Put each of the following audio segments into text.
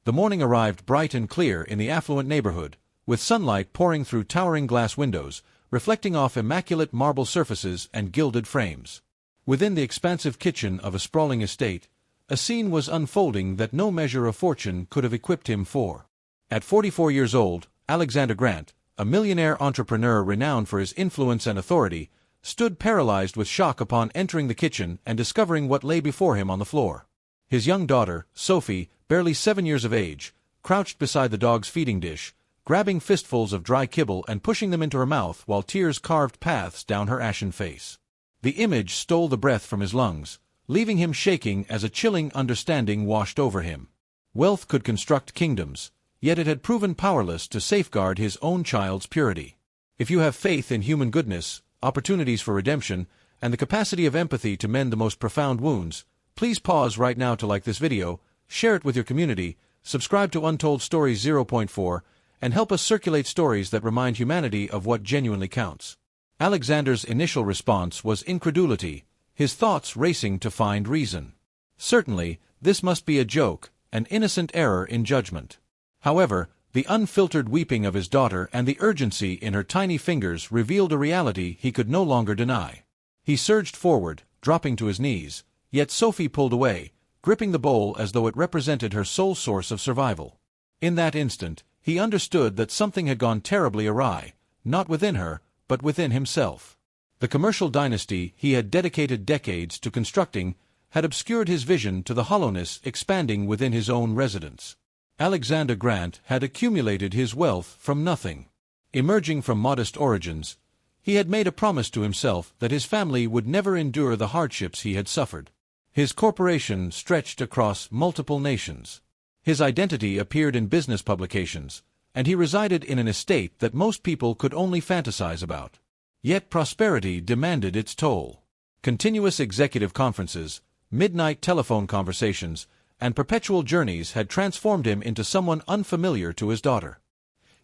The morning arrived bright and clear in the affluent neighborhood, with sunlight pouring through towering glass windows, reflecting off immaculate marble surfaces and gilded frames. Within the expansive kitchen of a sprawling estate, a scene was unfolding that no measure of fortune could have equipped him for. At 44 years old, Alexander Grant, a millionaire entrepreneur renowned for his influence and authority, stood paralyzed with shock upon entering the kitchen and discovering what lay before him on the floor. His young daughter, Sophie, barely 7 years of age, crouched beside the dog's feeding dish, grabbing fistfuls of dry kibble and pushing them into her mouth while tears carved paths down her ashen face. The image stole the breath from his lungs, leaving him shaking as a chilling understanding washed over him. Wealth could construct kingdoms, yet it had proven powerless to safeguard his own child's purity. If you have faith in human goodness, opportunities for redemption, and the capacity of empathy to mend the most profound wounds, please pause right now to like this video, share it with your community, subscribe to Untold Stories 0.4, and help us circulate stories that remind humanity of what genuinely counts. Alexander's initial response was incredulity, his thoughts racing to find reason. Certainly, this must be a joke, an innocent error in judgment. However, the unfiltered weeping of his daughter and the urgency in her tiny fingers revealed a reality he could no longer deny. He surged forward, dropping to his knees, yet Sophie pulled away, gripping the bowl as though it represented her sole source of survival. In that instant, he understood that something had gone terribly awry, not within her, but within himself. The commercial dynasty he had dedicated decades to constructing had obscured his vision to the hollowness expanding within his own residence. Alexander Grant had accumulated his wealth from nothing. Emerging from modest origins, he had made a promise to himself that his family would never endure the hardships he had suffered. His corporation stretched across multiple nations. His identity appeared in business publications, and he resided in an estate that most people could only fantasize about. Yet prosperity demanded its toll. Continuous executive conferences, midnight telephone conversations, and perpetual journeys had transformed him into someone unfamiliar to his daughter.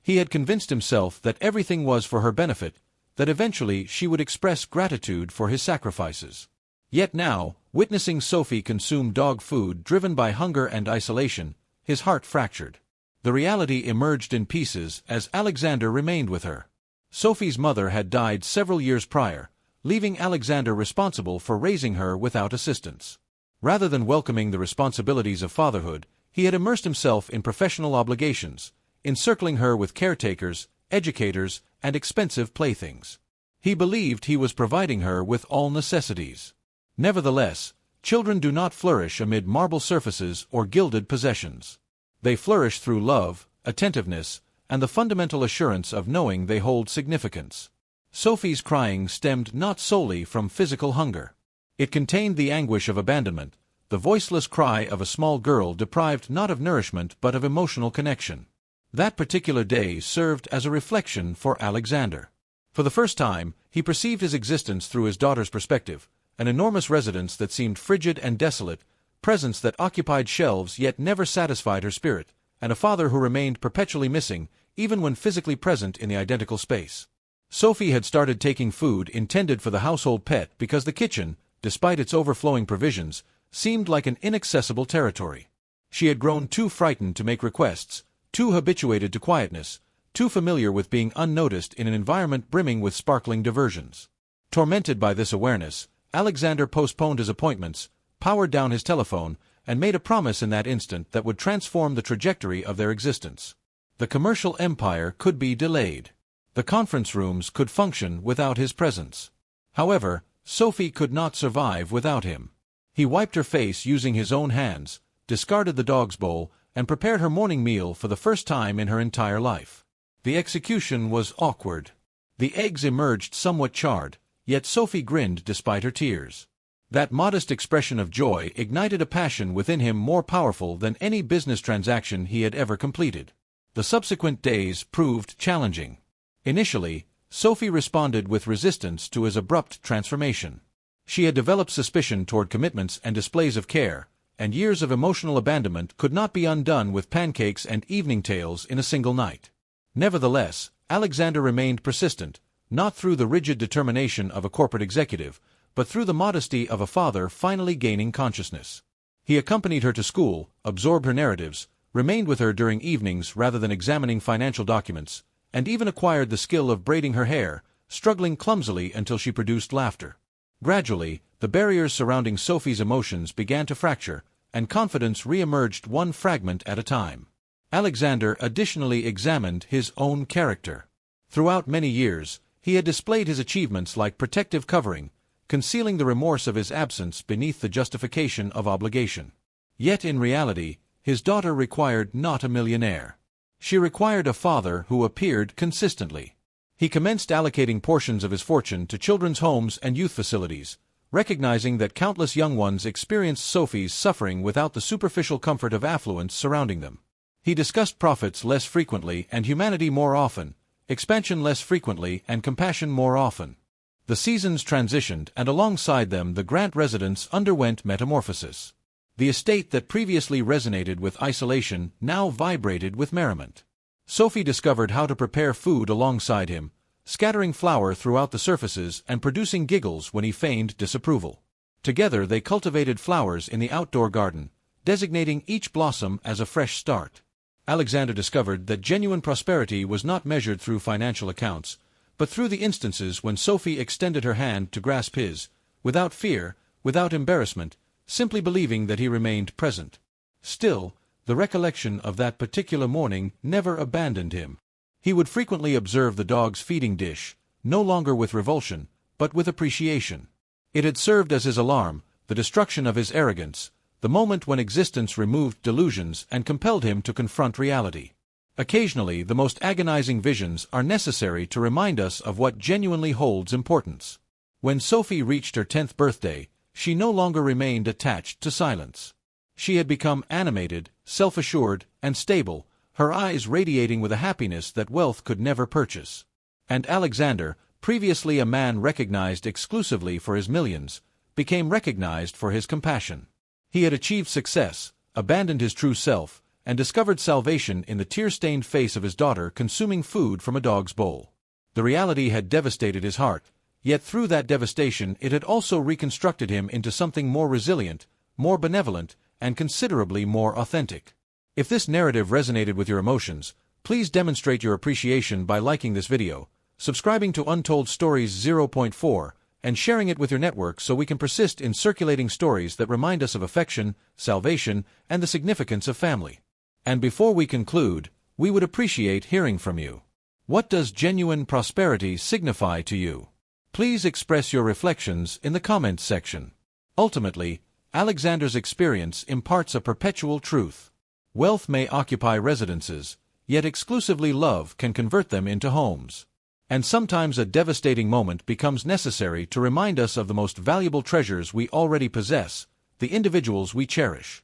He had convinced himself that everything was for her benefit, that eventually she would express gratitude for his sacrifices. Yet now, witnessing Sophie consume dog food driven by hunger and isolation, his heart fractured. The reality emerged in pieces as Alexander remained with her. Sophie's mother had died several years prior, leaving Alexander responsible for raising her without assistance. Rather than welcoming the responsibilities of fatherhood, he had immersed himself in professional obligations, encircling her with caretakers, educators, and expensive playthings. He believed he was providing her with all necessities. Nevertheless, children do not flourish amid marble surfaces or gilded possessions. They flourish through love, attentiveness, and the fundamental assurance of knowing they hold significance. Sophie's crying stemmed not solely from physical hunger. It contained the anguish of abandonment, the voiceless cry of a small girl deprived not of nourishment but of emotional connection. That particular day served as a reflection for Alexander. For the first time, he perceived his existence through his daughter's perspective, an enormous residence that seemed frigid and desolate, presence that occupied shelves yet never satisfied her spirit, and a father who remained perpetually missing, even when physically present in the identical space. Sophie had started taking food intended for the household pet because the kitchen, despite its overflowing provisions, seemed like an inaccessible territory. She had grown too frightened to make requests, too habituated to quietness, too familiar with being unnoticed in an environment brimming with sparkling diversions. Tormented by this awareness, Alexander postponed his appointments, powered down his telephone, and made a promise in that instant that would transform the trajectory of their existence. The commercial empire could be delayed. The conference rooms could function without his presence. However, Sophie could not survive without him. He wiped her face using his own hands, discarded the dog's bowl, and prepared her morning meal for the first time in her entire life. The execution was awkward. The eggs emerged somewhat charred, yet Sophie grinned despite her tears. That modest expression of joy ignited a passion within him more powerful than any business transaction he had ever completed. The subsequent days proved challenging. Initially, Sophie responded with resistance to his abrupt transformation. She had developed suspicion toward commitments and displays of care, and years of emotional abandonment could not be undone with pancakes and evening tales in a single night. Nevertheless, Alexander remained persistent, not through the rigid determination of a corporate executive, but through the modesty of a father finally gaining consciousness. He accompanied her to school, absorbed her narratives, remained with her during evenings rather than examining financial documents, and even acquired the skill of braiding her hair, struggling clumsily until she produced laughter. Gradually, the barriers surrounding Sophie's emotions began to fracture, and confidence re-emerged one fragment at a time. Alexander additionally examined his own character. Throughout many years, he had displayed his achievements like protective covering, concealing the remorse of his absence beneath the justification of obligation. Yet in reality, his daughter required not a millionaire. She required a father who appeared consistently. He commenced allocating portions of his fortune to children's homes and youth facilities, recognizing that countless young ones experienced Sophie's suffering without the superficial comfort of affluence surrounding them. He discussed profits less frequently and humanity more often, expansion less frequently and compassion more often. The seasons transitioned, and alongside them the Grant residence underwent metamorphosis. The estate that previously resonated with isolation now vibrated with merriment. Sophie discovered how to prepare food alongside him, scattering flour throughout the surfaces and producing giggles when he feigned disapproval. Together they cultivated flowers in the outdoor garden, designating each blossom as a fresh start. Alexander discovered that genuine prosperity was not measured through financial accounts, but through the instances when Sophie extended her hand to grasp his, without fear, without embarrassment, simply believing that he remained present. Still, the recollection of that particular morning never abandoned him. He would frequently observe the dog's feeding dish, no longer with revulsion, but with appreciation. It had served as his alarm, the destruction of his arrogance, the moment when existence removed delusions and compelled him to confront reality. Occasionally, the most agonizing visions are necessary to remind us of what genuinely holds importance. When Sophie reached her 10th birthday, she no longer remained attached to silence. She had become animated, self-assured, and stable, her eyes radiating with a happiness that wealth could never purchase. And Alexander, previously a man recognized exclusively for his millions, became recognized for his compassion. He had achieved success, abandoned his true self, and discovered salvation in the tear-stained face of his daughter consuming food from a dog's bowl. The reality had devastated his heart, yet through that devastation it had also reconstructed him into something more resilient, more benevolent, and considerably more authentic. If this narrative resonated with your emotions, please demonstrate your appreciation by liking this video, subscribing to Untold Stories 0.4, and sharing it with your network so we can persist in circulating stories that remind us of affection, salvation, and the significance of family. And before we conclude, we would appreciate hearing from you. What does genuine prosperity signify to you? Please express your reflections in the comments section. Ultimately, Alexander's experience imparts a perpetual truth. Wealth may occupy residences, yet exclusively love can convert them into homes. And sometimes a devastating moment becomes necessary to remind us of the most valuable treasures we already possess, the individuals we cherish.